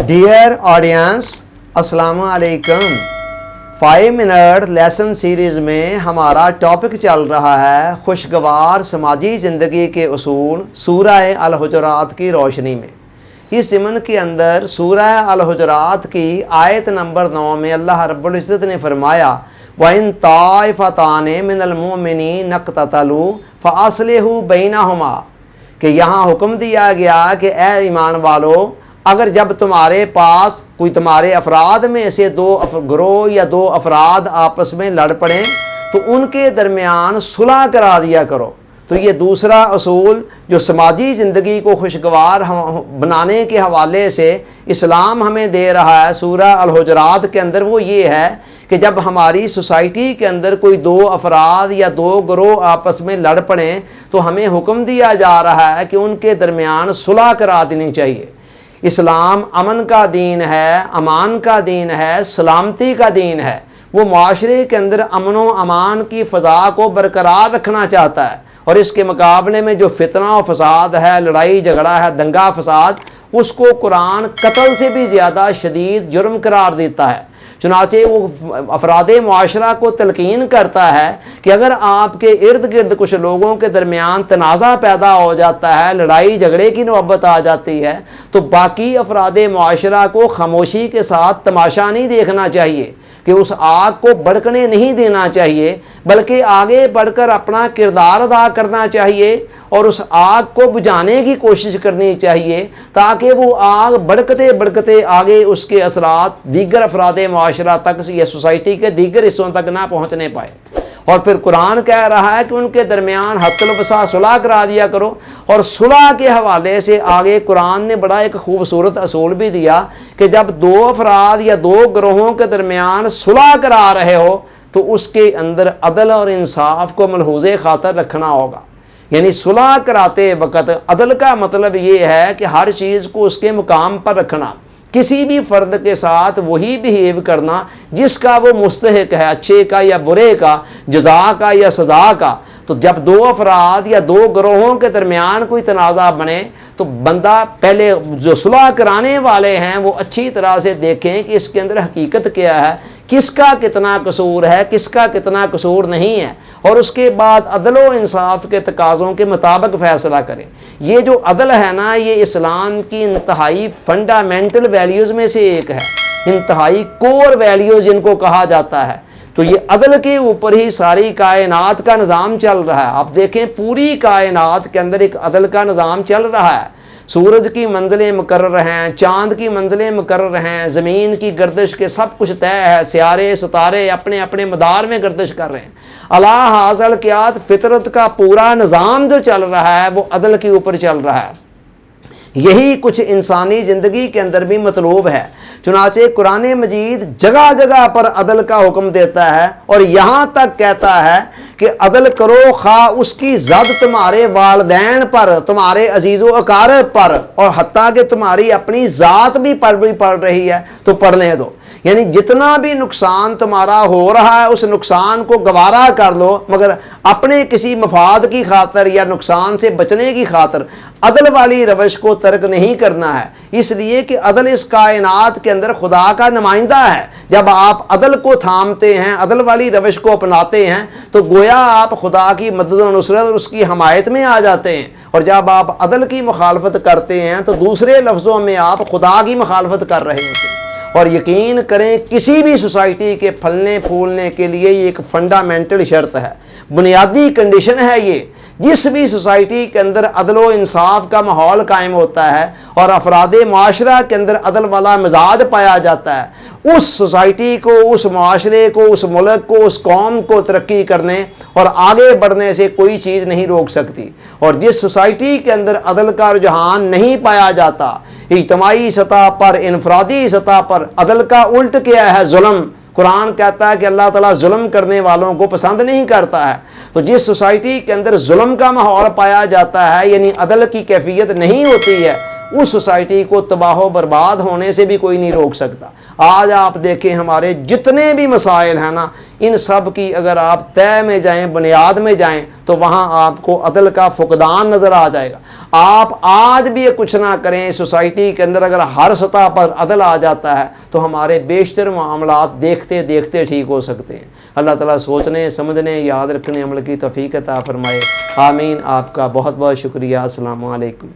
Dear audience, अस्सलाम वालेकुम। 5 minute lesson series में हमारा टॉपिक चल रहा है खुशगवार समाजी ज़िंदगी के उसूल सूरह अल हुजरात की रोशनी में। इस ज़िमन के अंदर सूरह अल हुजरात की आयत नंबर 9 में अल्लाह रब्बुल इज़्ज़त ने फरमाया वइन ताइफ़ताने मिनल मुमिनीन नक़ततलू फ़अस्लिहू बैनहुमा, कि यहाँ हुक्म दिया गया कि ए ईमान वालों, अगर जब तुम्हारे पास कोई तुम्हारे अफराद में से दो ग्रोह या दो अफराद आपस में लड़ पड़ें तो उनके दरमियान सुलह करा दिया करो। तो ये दूसरा असूल जो समाजी ज़िंदगी को खुशगवार बनाने के हवाले से इस्लाम हमें दे रहा है सूरह अल हुजरात के अंदर, वो ये है कि जब हमारी सोसाइटी के अंदर कोई दो अफराद या दो ग्रोह आपस में लड़ पड़ें तो हमें हुक्म दिया जा रहा है कि उनके दरमियान सुलह करा देनी चाहिए। इस्लाम अमन का दीन है, अमान का दीन है, सलामती का दीन है। वो माशरे के अंदर अमन व अमान की फ़ज़ा को बरकरार रखना चाहता है, और इसके मुकाबले में जो फितना और फसाद है, लड़ाई झगड़ा है, दंगा फसाद, उसको कुरान कत्ल से भी ज़्यादा शदीद जुर्म करार देता है। चुनाचे वो अफरादे मुआशरा को तलकीन करता है कि अगर आपके इर्द गिर्द कुछ लोगों के दरमियान तनाज़ा पैदा हो जाता है, लड़ाई झगड़े की नौबत आ जाती है, तो बाकी अफरादे मुआशरा को खामोशी के साथ तमाशा नहीं देखना चाहिए कि उस आग को भड़कने नहीं देना चाहिए, बल्कि आगे बढ़कर अपना किरदार अदा करना चाहिए और उस आग को बुझाने की कोशिश करनी चाहिए, ताकि वो आग बढ़कते बढ़कते आगे उसके असरात दीगर अफरादे मुआशरा तक या सोसाइटी के दीगर हिस्सों तक ना पहुँचने पाए। और फिर कुरान कह रहा है कि उनके दरमियान हत्तल वसा सुलह करा दिया करो। और सुलह के हवाले से आगे कुरान ने बड़ा एक खूबसूरत असूल भी दिया कि जब दो अफराद या दो ग्रोहों के दरमियान सुलह करा रहे हो तो उसके अंदर अदल और इंसाफ को मलहूज़े खातर रखना होगा। यानी सुलह कराते वक़्त अदल का मतलब ये है कि हर चीज़ को उसके मुकाम पर रखना, किसी भी फ़र्द के साथ वही बिहेव करना जिसका वो मुस्तहिक है, अच्छे का या बुरे का, जज़ा का या सज़ा का। तो जब दो अफराद या दो ग्रोहों के दरमियान कोई तनाज़ा बने तो बंदा पहले जो सुलह कराने वाले हैं वो अच्छी तरह से देखें कि इसके अंदर हकीकत क्या है, किसका कितना कसूर है, किसका कितना कसूर नहीं है, और उसके बाद अदल व इंसाफ के तकाज़ों के मुताबिक फ़ैसला करें। ये जो अदल है ना, ये इस्लाम की इंतहाई फंडामेंटल वैल्यूज़ में से एक है, इंतहाई कोर वैल्यूज़ जिनको कहा जाता है। तो ये अदल के ऊपर ही सारी कायनात का निज़ाम चल रहा है। आप देखें पूरी कायनात के अंदर एक अदल का निज़ाम चल रहा है। सूरज की मंजिलें मुकर्रर हैं, चाँद की मंजिलें मुकर्रर हैं, ज़मीन की गर्दिश के सब कुछ तय है, सियारे सितारे अपने अपने मदार में गर्दिश कर रहे हैं। अला हाज़ल क़ियात फितरत का पूरा निज़ाम जो चल रहा है वो अदल के ऊपर चल रहा है। यही कुछ इंसानी ज़िंदगी के अंदर भी मतलूब है। चुनाचे कुरान मजीद जगह जगह पर अदल का हुक्म देता है और यहाँ तक कहता है कि अदल करो, खा उसकी ज़द तुम्हारे वालदैन पर, तुम्हारे अजीज़ो अकारब पर, और हत्ता कि तुम्हारी अपनी ज़ात भी पड़ रही है तो पढ़ने दो। यानी जितना भी नुकसान तुम्हारा हो रहा है उस नुकसान को गवारा कर लो, मगर अपने किसी मफाद की खातर या नुकसान से बचने की खातर अदल वाली रवश को तर्क नहीं करना है। इसलिए कि अदल इस कायनात के अंदर खुदा का नुमाइंदा है। जब आप अदल को थामते हैं, अदल वाली रवश को अपनाते हैं, तो गोया आप खुदा की मदद और नुसरत और उसकी हमायत में आ जाते हैं। और जब आप अदल की मुखालफत करते हैं तो दूसरे लफ्ज़ों में आप खुदा की मुखालफत कर रहे होते हैं। और यकीन करें किसी भी सोसाइटी के फलने फूलने के लिए ये एक फंडामेंटल शर्त है, बुनियादी कंडीशन है ये। जिस भी सोसाइटी के अंदर अदल व इंसाफ का माहौल कायम होता है और अफरादे माशरा के अंदर अदल वाला मिजाज पाया जाता है, उस सोसाइटी को, उस माशरे को, उस मुल्क को, उस कौम को तरक्की करने और आगे बढ़ने से कोई चीज़ नहीं रोक सकती। और जिस सोसाइटी के अंदर अदल का रुझान नहीं पाया जाता, इज्तमाई सतह पर, इनफरादी सतह पर, अदल का उल्ट क्या है, जुल्म। कुरान कहता है कि अल्लाह ताला जुल्म करने वालों को पसंद नहीं करता है। तो जिस सोसाइटी के अंदर जुल्म का माहौल पाया जाता है, यानी अदल की कैफियत नहीं होती है, उस सोसाइटी को तबाह बर्बाद होने से भी कोई नहीं रोक सकता। आज आप देखें हमारे जितने भी मसाइल हैं ना, ان سب کی اگر آپ تہ میں جائیں، بنیاد میں جائیں، تو وہاں آپ کو عدل کا فقدان نظر آ جائے گا۔ آپ آج بھی کچھ نہ کریں، سوسائٹی کے اندر اگر ہر سطح پر عدل آ جاتا ہے تو ہمارے بیشتر معاملات دیکھتے دیکھتے ٹھیک ہو سکتے ہیں۔ اللہ تعالیٰ سوچنے، سمجھنے، یاد رکھنے، عمل کی توفیق عطا فرمائے۔ آمین۔ آپ کا بہت بہت شکریہ۔ السلام علیکم۔